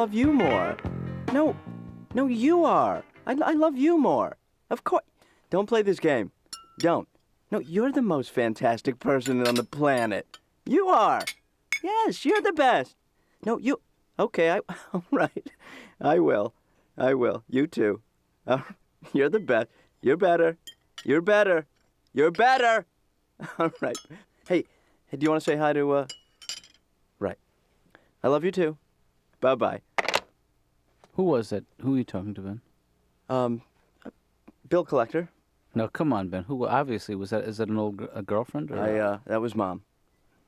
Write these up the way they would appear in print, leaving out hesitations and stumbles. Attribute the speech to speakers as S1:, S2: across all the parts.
S1: love you more. No, you are. I love you more. Of course. Don't play this game. Don't. No, you're the most fantastic person on the planet. You are. Yes, you're the best. No, you... Okay, all right. I will. You too. You're the best. You're better. You're better. You're better. All right. Hey, do you want to say hi to, Right. I love you too. Bye-bye.
S2: Who was that? Who are you talking to, Ben?
S1: Bill collector.
S2: No, come on, Ben. Who? Obviously, is that an old girlfriend? Or?
S1: That was Mom.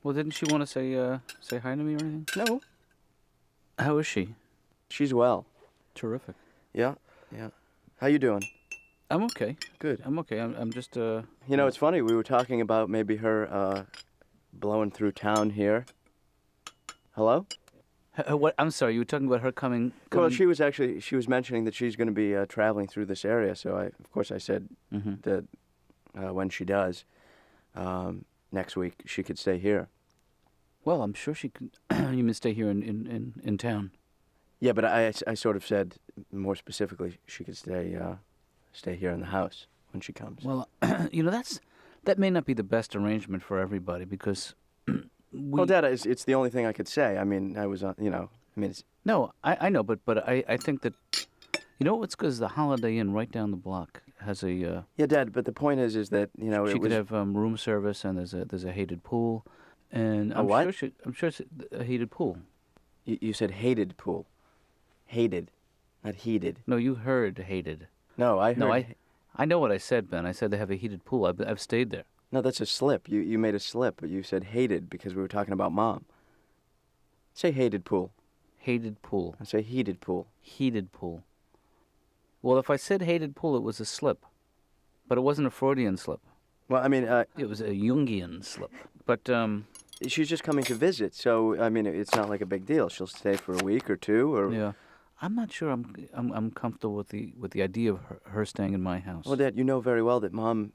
S2: Well, didn't she want to say hi to me or anything?
S1: No.
S2: How is she?
S1: She's well.
S2: Terrific.
S1: Yeah. How you doing?
S2: I'm okay.
S1: Good.
S2: I'm okay. I'm just,
S1: You know, it's funny. We were talking about maybe her, blowing through town here. Hello?
S2: What? I'm sorry. You were talking about her coming...
S1: Well, she was mentioning that she's going to be traveling through this area. So of course I said that when she does, next week she could stay here.
S2: Well, I'm sure she could. You mean stay here in town?
S1: Yeah, but I sort of said more specifically she could stay here in the house when she comes.
S2: Well, you know, that may not be the best arrangement for everybody because
S1: Well, Dad, it's the only thing I could say. I mean, it's...
S2: No, I know, but I think that, you know what's good is the Holiday Inn right down the block has a...
S1: Yeah, Dad, but the point is that, you know,
S2: she could have room service and there's a heated pool. And I'm
S1: what?
S2: sure it's a heated pool.
S1: You said hated pool. Hated, not heated.
S2: No, you heard hated.
S1: No, I heard...
S2: No, I know what I said, Ben. I said they have a heated pool. I've stayed there.
S1: No, that's a slip. You made a slip, but you said hated because we were talking about Mom. Say hated pool.
S2: Hated pool.
S1: I say heated pool.
S2: Heated pool. Well, if I said hated pool, it was a slip. But it wasn't a Freudian slip.
S1: Well, I mean...
S2: it was a Jungian slip. But,
S1: she's just coming to visit, so, I mean, it's not like a big deal. She'll stay for a week or two, or...
S2: Yeah. I'm not sure I'm comfortable with the idea of her staying in my house.
S1: Well, Dad, you know very well that Mom...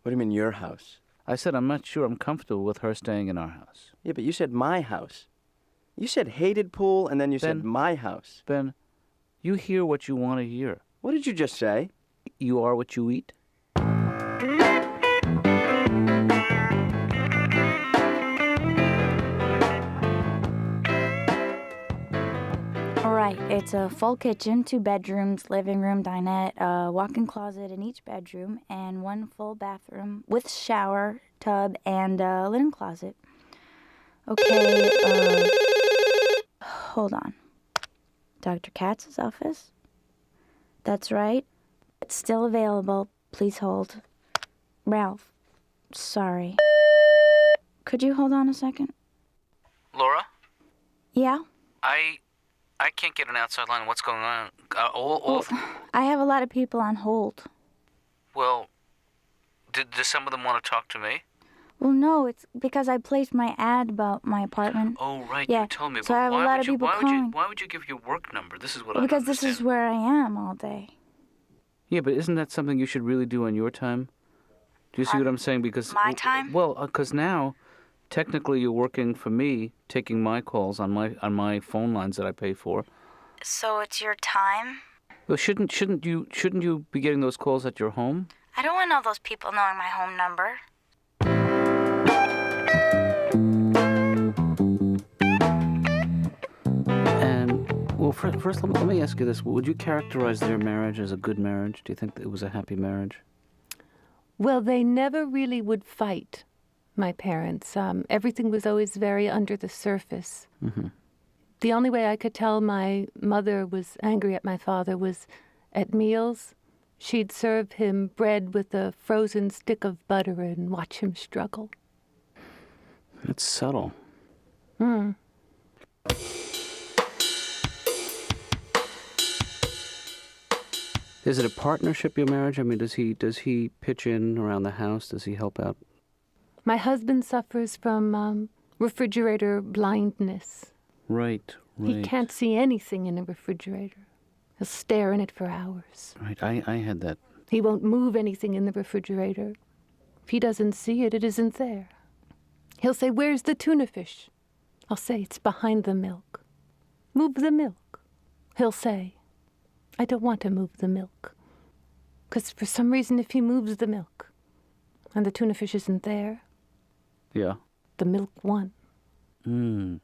S1: What do you mean, your house?
S2: I said I'm not sure I'm comfortable with her staying in our house.
S1: Yeah, but you said my house. You said hated pool, and then you said my house.
S2: Ben, you hear what you want to hear.
S1: What did you just say?
S2: You are what you eat.
S3: Right, it's a full kitchen, 2 bedrooms, living room, dinette, a walk-in closet in each bedroom, and 1 full bathroom with shower, tub, and a linen closet. Okay, hold on. Dr. Katz's office? That's right. It's still available. Please hold. Ralph, sorry. Could you hold on a second?
S2: Laura?
S3: Yeah?
S2: I can't get an outside line. What's going on?
S3: I have a lot of people on hold.
S2: Well, does some of them want to talk to me?
S3: Well, no, it's because I placed my ad about my apartment.
S2: Oh, right,
S3: yeah.
S2: You told me.
S3: So I have a lot of people calling.
S2: Why would you give your work number? This is what
S3: because this is where I am all day.
S2: Yeah, but isn't that something you should really do on your time? Do you see what I'm saying? Because
S3: my time?
S2: Well, because now, technically, you're working for me, taking my calls on my phone lines that I pay for.
S3: So it's your time?
S2: Well, shouldn't you be getting those calls at your home?
S3: I don't want all those people knowing my home number.
S2: And well, first let me ask you this: would you characterize their marriage as a good marriage? Do you think that it was a happy marriage?
S4: Well, they never really would fight. My parents. Everything was always very under the surface.
S2: Mm-hmm.
S4: The only way I could tell my mother was angry at my father was at meals. She'd serve him bread with a frozen stick of butter and watch him struggle.
S2: It's subtle.
S4: Hmm.
S2: Is it a partnership, your marriage? I mean, does he pitch in around the house? Does he help out?
S4: My husband suffers from refrigerator blindness.
S2: Right.
S4: He can't see anything in a refrigerator. He'll stare in it for hours.
S2: Right, I had that.
S4: He won't move anything in the refrigerator. If he doesn't see it, it isn't there. He'll say, "Where's the tuna fish?" I'll say, "It's behind the milk." "Move the milk." he'll say, I don't want to move the milk. 'Cause for some reason, if he moves the milk and the tuna fish isn't there,
S2: Yeah.
S4: the milk won.
S2: Mm.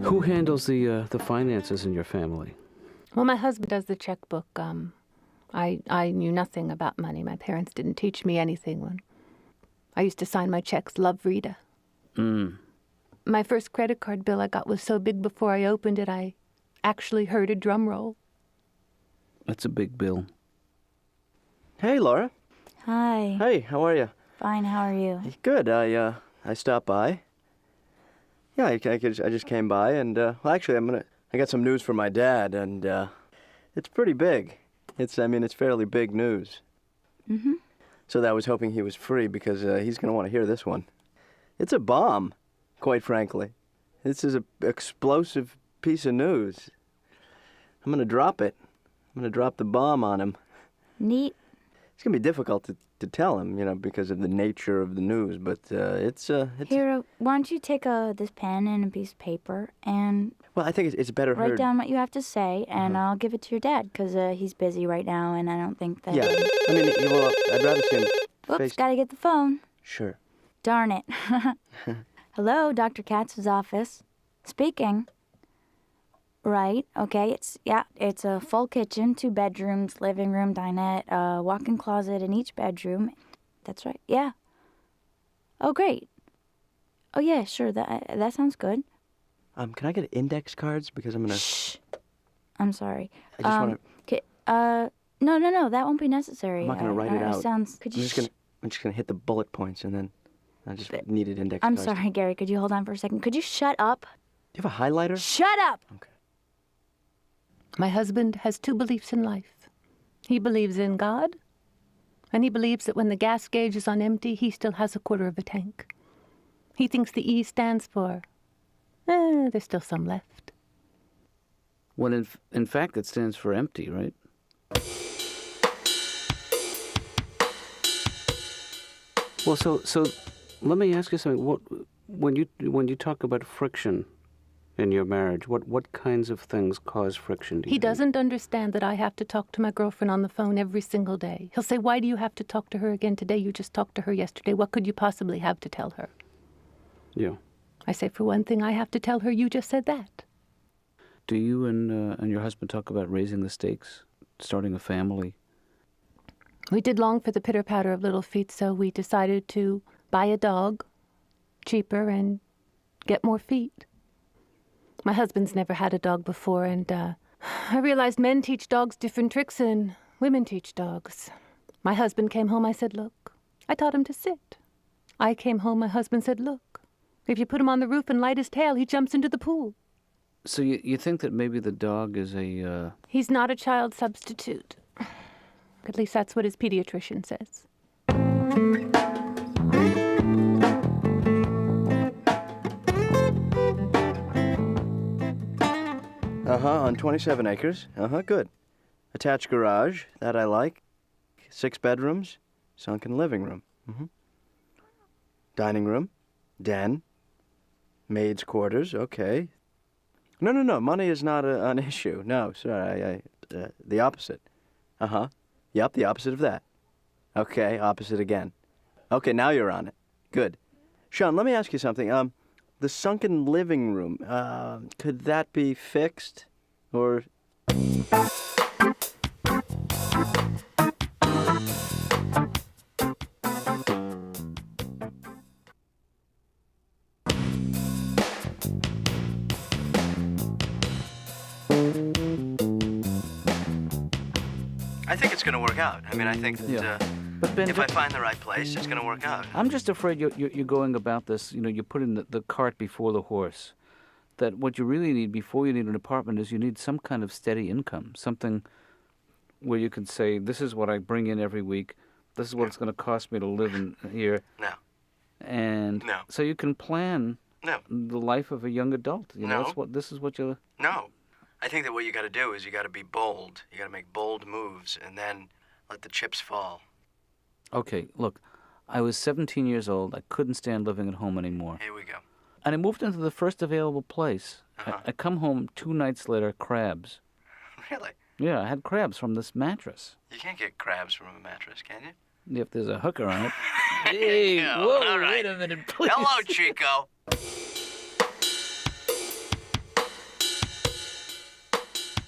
S2: Who handles the finances in your family?
S4: Well, my husband does the checkbook. I knew nothing about money. My parents didn't teach me anything when I used to sign my checks, Love Rita.
S2: Mm.
S4: My first credit card bill I got was so big before I opened it, I actually heard a drum roll.
S2: That's a big bill.
S1: Hey, Laura.
S3: Hi.
S1: Hey, how are you?
S3: Fine, how are you?
S1: Good. I stopped by. Yeah, I just came by, and well, actually, I got some news for my dad, and it's pretty big. It's fairly big news.
S3: Mm-hmm.
S1: So I was hoping he was free because he's gonna want to hear this one. It's a bomb, quite frankly. This is an explosive piece of news. I'm gonna drop it. I'm gonna drop the bomb on him.
S3: Neat.
S1: It's gonna be difficult to tell him, because of the nature of the news. But it's
S3: Here, why don't you take this pen and a piece of paper and
S1: well, I think it's better
S3: write
S1: heard.
S3: down what you have to say, and I'll give it to your dad, because he's busy right now, and I don't think that...
S1: Yeah, well, I'd rather see him
S3: Oops,
S1: face.
S3: gotta get the phone.
S1: Sure.
S3: Darn it. Hello, Dr. Katz's office. Speaking. Right, okay, it's a full kitchen, 2 bedrooms, living room, dinette, walk-in closet in each bedroom. That's right, yeah. Oh, great. Oh, yeah, sure, that sounds good.
S1: Can I get index cards because I'm gonna?
S3: Shh. I'm sorry.
S1: I just want to.
S3: No, that won't be necessary.
S1: I'm not gonna write it out.
S3: Sounds. Could you?
S1: I'm just gonna hit the bullet points and then I just needed index
S3: I'm
S1: cards.
S3: sorry, Gary. Could you hold on for a second? Could you shut up?
S1: Do you have a highlighter?
S3: Shut up!
S1: Okay.
S4: My husband has 2 beliefs in life. He believes in God, and he believes that when the gas gauge is on empty, he still has a quarter of a tank. He thinks the E stands for, there's still some left.
S2: When in fact it stands for empty, right? Well, so let me ask you something. When you talk about friction in your marriage, what kinds of things cause friction?
S4: He doesn't understand that I have to talk to my girlfriend on the phone every single day. He'll say, why do you have to talk to her again today? You just talked to her yesterday. What could you possibly have to tell her?
S2: Yeah.
S4: I say, for one thing, I have to tell her you just said that.
S2: Do you and your husband talk about raising the stakes, starting a family?
S4: We did long for the pitter-patter of little feet, so we decided to buy a dog, cheaper, and get more feet. My husband's never had a dog before, and I realized men teach dogs different tricks than women teach dogs. My husband came home, I said, look. I taught him to sit. I came home, my husband said, look. If you put him on the roof and light his tail, he jumps into the pool.
S2: So you think that maybe the dog is a...
S4: He's not a child substitute. At least that's what his pediatrician says.
S1: On 27 acres. Good. Attached garage, that I like. 6 bedrooms, sunken living room. Dining room, den, maid's quarters, okay. No, money is not an issue. No, sorry, the opposite. Yep, the opposite of that. Okay, opposite again. Okay, now you're on it. Good. Sean, let me ask you something. The sunken living room, could that be fixed? Or... I think it's going to work out. I think that
S2: But Ben,
S1: if I find the right place, it's going to work out.
S2: I'm just afraid you're going about this, you're putting the cart before the horse. That what you really need before you need an apartment is you need some kind of steady income, something where you can say, this is what I bring in every week, this is what it's going to cost me to live in here.
S1: No.
S2: And
S1: No.
S2: so you can plan
S1: No.
S2: the life of a young adult. You know,
S1: No.
S2: this is what you.
S1: No. I think that what you got to do is you got to be bold. You got to make bold moves and then let the chips fall.
S2: Okay, look, I was 17 years old. I couldn't stand living at home anymore.
S1: Here we go.
S2: And I moved into the first available place. I come home 2 nights later, crabs.
S1: Really?
S2: Yeah, I had crabs from this mattress.
S1: You can't get crabs from a mattress, can you?
S2: If there's a hooker on it. Hey,
S1: Yeah,
S2: whoa,
S1: all right.
S2: wait a minute, please.
S1: Hello, Chico.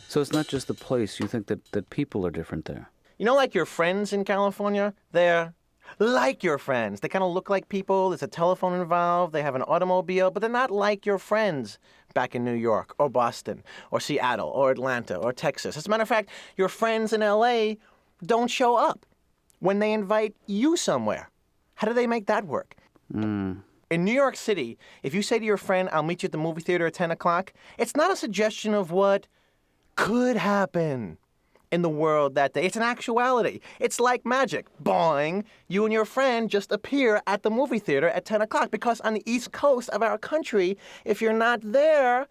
S2: So it's not just the place. You think that people are different there.
S5: You know, like your friends in California? They're like your friends. They kind of look like people. There's a telephone involved. They have an automobile, but they're not like your friends back in New York or Boston or Seattle or Atlanta or Texas. As a matter of fact, your friends in L.A. don't show up when they invite you somewhere. How do they make that work? In New York City, if you say to your friend, I'll meet you at the movie theater at 10 o'clock, it's not a suggestion of what could happen in the world that day. It's an actuality. It's like magic. Boing! You and your friend just appear at the movie theater at 10 o'clock because on the East Coast of our country, if you're not there,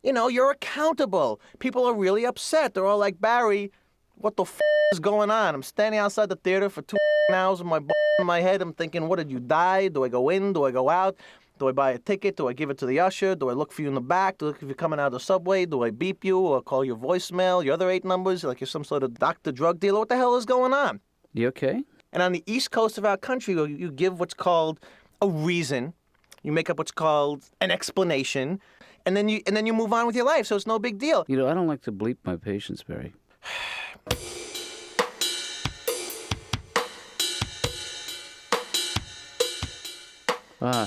S5: you know, you're accountable. People are really upset. They're all like, Barry, what the is going on? I'm standing outside the theater for 2 hours with my in my head. I'm thinking, what, did you die? Do I go in? Do I go out? Do I buy a ticket? Do I give it to the usher? Do I look for you in the back? Do I look if you're coming out of the subway? Do I beep you or call your voicemail, your other 8 numbers, like you're some sort of doctor drug dealer? What the hell is going on?
S2: You okay?
S5: And on the East Coast of our country, you give what's called a reason. You make up what's called an explanation, and then you move on with your life. So it's no big deal.
S2: You know, I don't like to bleep my patients, Barry.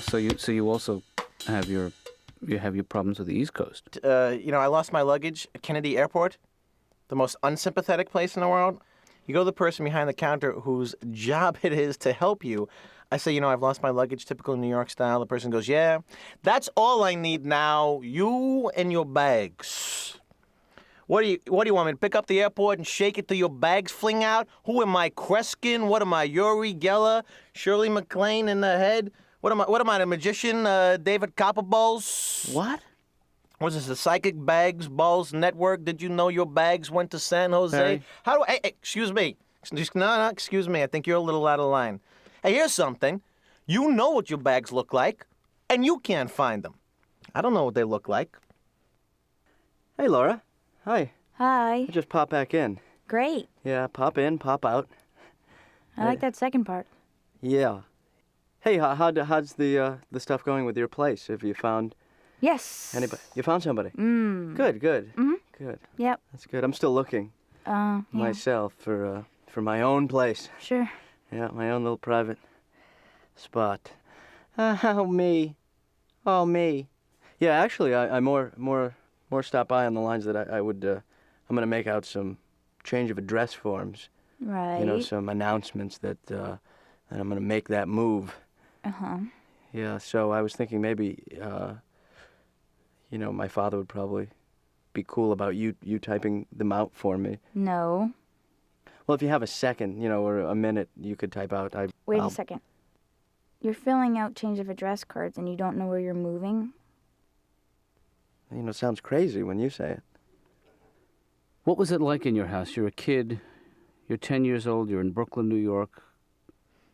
S2: So you also have your problems with the East Coast.
S5: You know, I lost my luggage at Kennedy Airport, the most unsympathetic place in the world. You go to the person behind the counter whose job it is to help you. I say, you know, I've lost my luggage, typical New York style. The person goes, yeah, that's all I need now, you and your bags. What do you want me to pick up the airport and shake it till your bags fling out? Who am I, Kreskin? What am I, Uri Geller? Shirley MacLaine in the head? What am I, the magician, David Copperballs?
S2: What?
S5: Was this the Psychic Bags Balls Network? Did you know your bags went to San Jose?
S2: Hey.
S5: Hey, excuse me. No, excuse me. I think you're a little out of line. Hey, here's something. You know what your bags look like, and you can't find them. I don't know what they look like.
S1: Hey, Laura. Hi.
S3: Hi.
S1: I just pop back in.
S3: Great.
S1: Yeah, pop in, pop out.
S3: I like that second part.
S1: Yeah. Hey, how's the stuff going with your place? Have you found
S3: Yes.
S1: anybody? You found somebody?
S3: Mm.
S1: Good.
S3: Mhm.
S1: Good.
S3: Yep.
S1: That's good. I'm still looking
S3: Yeah.
S1: myself for my own place.
S3: Sure.
S1: Yeah, my own little private spot. Oh me. Yeah, actually, I more stop by on the lines that I would. I'm gonna make out some change of address forms.
S3: Right.
S1: You know, some announcements that I'm gonna make that move.
S3: Uh-huh.
S1: Yeah, so I was thinking maybe, you know, my father would probably be cool about you typing them out for me.
S3: No.
S1: Well, if you have a second, you know, or a minute, you could type out.
S3: Wait a second. You're filling out change of address cards and you don't know where you're moving?
S1: You know, it sounds crazy when you say it.
S2: What was it like in your house? You're a kid. You're 10 years old. You're in Brooklyn, New York.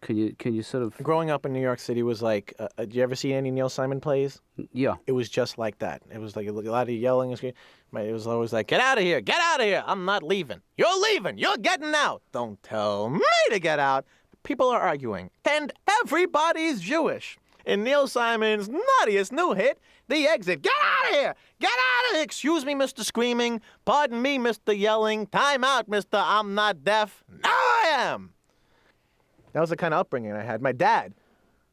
S2: Can you sort of?
S5: Growing up in New York City was like, did you ever see any Neil Simon plays?
S2: Yeah.
S5: It was just like that. It was like a lot of yelling and screaming. It was always like, get out of here, get out of here. I'm not leaving. You're leaving. You're getting out. Don't tell me to get out. People are arguing. And everybody's Jewish. In Neil Simon's nuttiest new hit, The Exit. Get out of here. Get out of here. Excuse me, Mr. Screaming. Pardon me, Mr. Yelling. Time out, Mr. I'm not deaf. Now I am. That was the kind of upbringing I had. My dad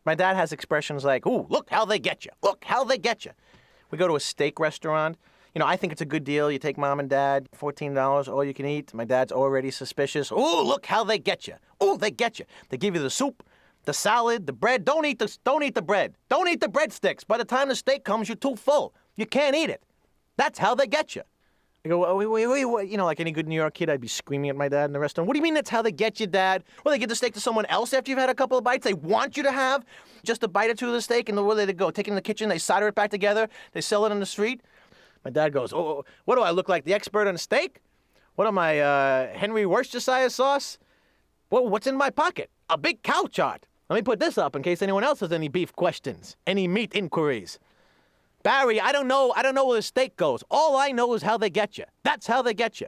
S5: has expressions like, ooh, look how they get you. Look how they get you. We go to a steak restaurant. You know, I think it's a good deal. You take mom and dad, $14, all you can eat. My dad's already suspicious. Ooh, look how they get you. Ooh, they get you. They give you the soup, the salad, the bread. Don't eat the bread. Don't eat the breadsticks. By the time the steak comes, you're too full. You can't eat it. That's how they get you. I go, "Oh, wait, what?" You know, like any good New York kid, I'd be screaming at my dad in the restaurant. What do you mean that's how they get you, Dad? Well, they give the steak to someone else after you've had a couple of bites. They want you to have just a bite or two of the steak, and where they go? Take it in the kitchen, they solder it back together, they sell it on the street. My dad goes, "Oh, what do I look like, the expert on steak? What am I, Henry Worcestershire sauce? What's in my pocket? A big cow chart. Let me put this up in case anyone else has any beef questions, any meat inquiries. Barry, I don't know where the steak goes. All I know is how they get you. That's how they get you.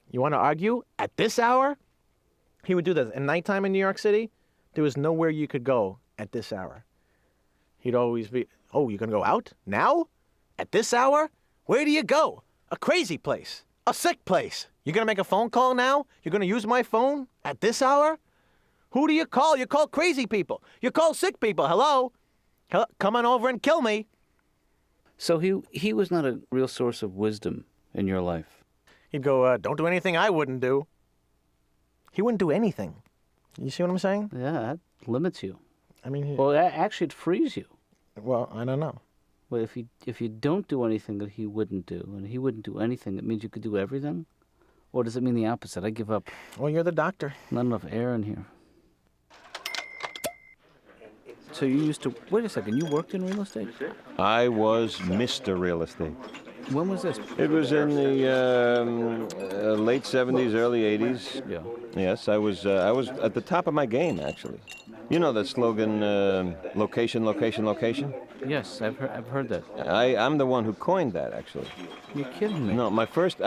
S5: You want to argue at this hour?" He would do this. At nighttime in New York City, there was nowhere you could go at this hour. He'd always be, "Oh, you're going to go out? Now? At this hour? Where do you go? A crazy place. A sick place. You're going to make a phone call now? You're going to use my phone at this hour? Who do you call? You call crazy people. You call sick people. Hello? Come on over and kill me."
S2: So he was not a real source of wisdom in your life.
S5: He'd go, "Don't do anything I wouldn't do." He wouldn't do anything. You see what I'm saying?
S2: Yeah, that limits you.
S5: I mean,
S2: Well, actually, it frees you.
S5: well, I don't know.
S2: Well, if you don't do anything that he wouldn't do, and he wouldn't do anything, it means you could do everything? Or does it mean the opposite? I give up.
S5: Well, you're the doctor.
S2: Not enough air in here. So you used to... Wait a second, you worked in real estate?
S6: I was Mr. Real Estate.
S2: When was this?
S6: It was in the late 70s, early 80s.
S2: Yeah.
S6: Yes, I was at the top of my game, actually. You know the slogan, location, location, location?
S2: Yes, I've heard that.
S6: I'm the one who coined that, actually.
S2: You're kidding me.
S6: No, my first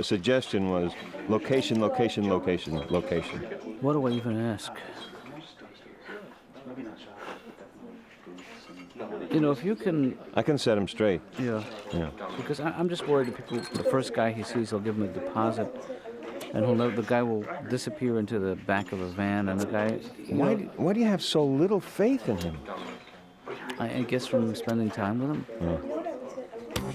S6: suggestion was location, location, location, location.
S2: What do I even ask? You know, if you can...
S6: I can set him straight.
S2: Yeah.
S6: Yeah.
S2: Because I'm just worried that people, the first guy he sees, he'll give him a deposit, and the guy will disappear into the back of a van, and the guy...
S6: Why do you have so little faith in him?
S2: I guess from spending time with him.
S6: Yeah.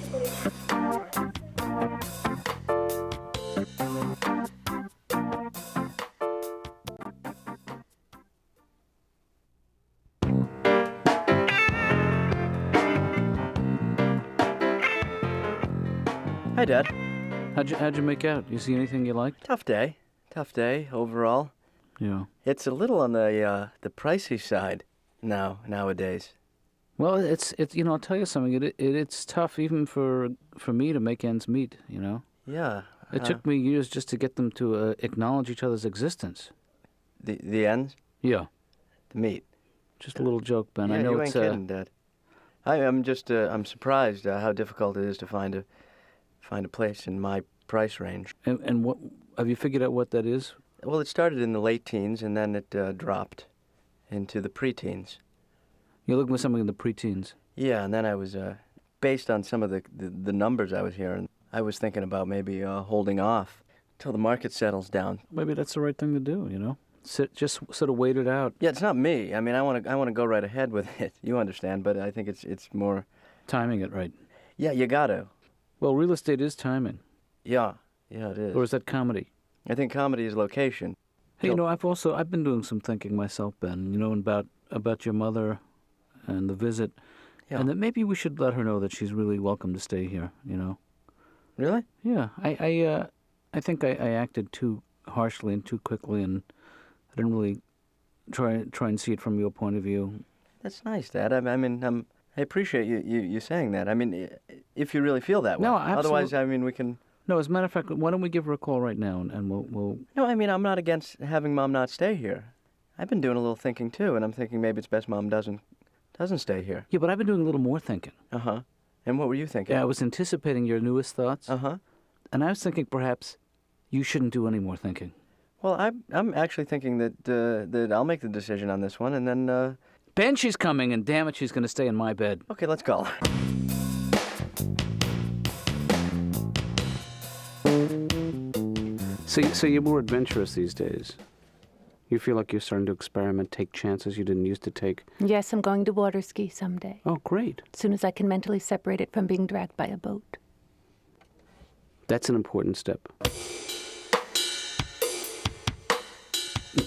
S1: Hi, Dad.
S2: How'd you make out? You see anything you liked?
S1: Tough day overall.
S2: Yeah.
S1: It's a little on the pricey side nowadays.
S2: Well, it's you know, I'll tell you something. It's tough even for me to make ends meet. You know.
S1: Yeah.
S2: It took me years just to get them to acknowledge each other's existence.
S1: The ends,
S2: Yeah.
S1: the meat.
S2: Just a little joke, Ben.
S1: Yeah,
S2: I know
S1: you
S2: it's
S1: ain't kidding, Dad. I'm surprised how difficult it is to find a place in my price range.
S2: and what have you figured out what that is?
S1: Well, it started in the late teens and then it dropped into the preteens.
S2: You're looking for something in the preteens.
S1: Yeah, and then I was based on some of the numbers I was hearing. I was thinking about maybe holding off till the market settles down.
S2: Maybe that's the right thing to do. You know, just sort of wait it out.
S1: Yeah, it's not me. I mean, I want to go right ahead with it. You understand, but I think it's more.
S2: Timing it right.
S1: Yeah, you got to.
S2: Well, real estate is timing.
S1: Yeah, it is.
S2: Or is that comedy?
S1: I think comedy is location.
S2: Hey, you know, I've been doing some thinking myself, Ben. You know, about your mother and the visit,
S1: Yeah.
S2: and that maybe we should let her know that she's really welcome to stay here. You know.
S1: Really?
S2: Yeah, I think I acted too harshly and too quickly, and I didn't really try and see it from your point of view.
S1: That's nice, Dad. I mean, I appreciate you saying that. I mean, if you really feel that way.
S2: No,
S1: Otherwise, I mean, we can.
S2: No, as a matter of fact, why don't we give her a call right now, and we'll...
S1: No, I mean, I'm not against having Mom not stay here. I've been doing a little thinking too, and I'm thinking maybe it's best Mom doesn't stay here.
S2: Yeah, but I've been doing a little more thinking.
S1: Uh-huh. And what were you thinking?
S2: Yeah, I was anticipating your newest thoughts.
S1: Uh-huh.
S2: And I was thinking perhaps you shouldn't do any more thinking.
S1: Well, I'm actually thinking that I'll make the decision on this one, and then.
S2: Ben, she's coming, and damn it, she's going to stay in my bed.
S1: Okay, let's call her.
S2: So you're more adventurous these days. You feel like you're starting to experiment, take chances you didn't used to take.
S4: Yes, I'm going to water ski someday,
S2: Oh, great.
S4: as soon as I can mentally separate it from being dragged by a boat.
S2: That's an important step.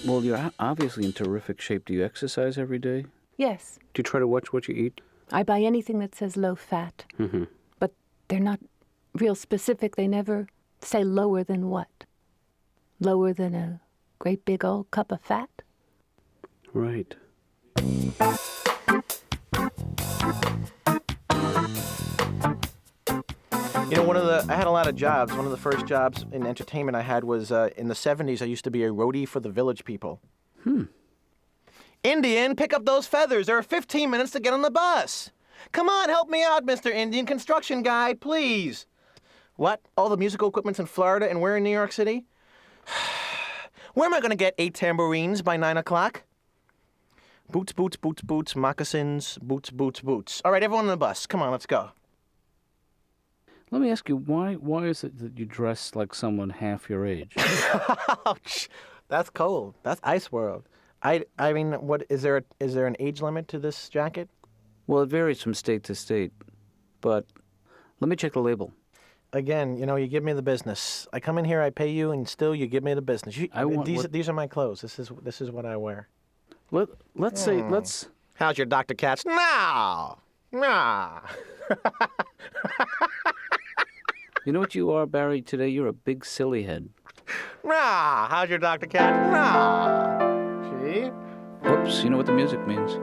S2: Well, you're obviously in terrific shape. Do you exercise every day?
S4: Yes,
S2: Do you try to watch what you eat?
S4: I buy anything that says low fat,
S2: Mm-hmm.
S4: but they're not real specific. They never say lower than what? Lower than a great big old cup of fat?
S2: Right.
S5: You know, I had a lot of jobs. One of the first jobs in entertainment I had was in the 70s. I used to be a roadie for the Village People. Indian, pick up those feathers. There are 15 minutes to get on the bus. Come on, help me out, Mr. Indian construction guy, please. What? All the musical equipment's in Florida and we're in New York City? Where am I going to get 8 tambourines by 9 o'clock? Boots, boots, boots, boots, moccasins, boots, boots, boots. All right, everyone on the bus. Come on, let's go.
S2: Let me ask you, why is it that you dress like someone half your age?
S5: Ouch. That's cold. That's Ice World. I mean, what is there an age limit to this jacket?
S2: Well, it varies from state to state, but let me check the label.
S5: Again, you know, you give me the business. I come in here, I pay you, and still you give me the business. These are my clothes. This is what I wear.
S2: Let's say.
S5: How's your Dr. Katz? No.
S2: You know what you are, Barry? Today you're a big silly head.
S5: How's your Dr. Katz? See?
S2: Whoops, you know what the music means.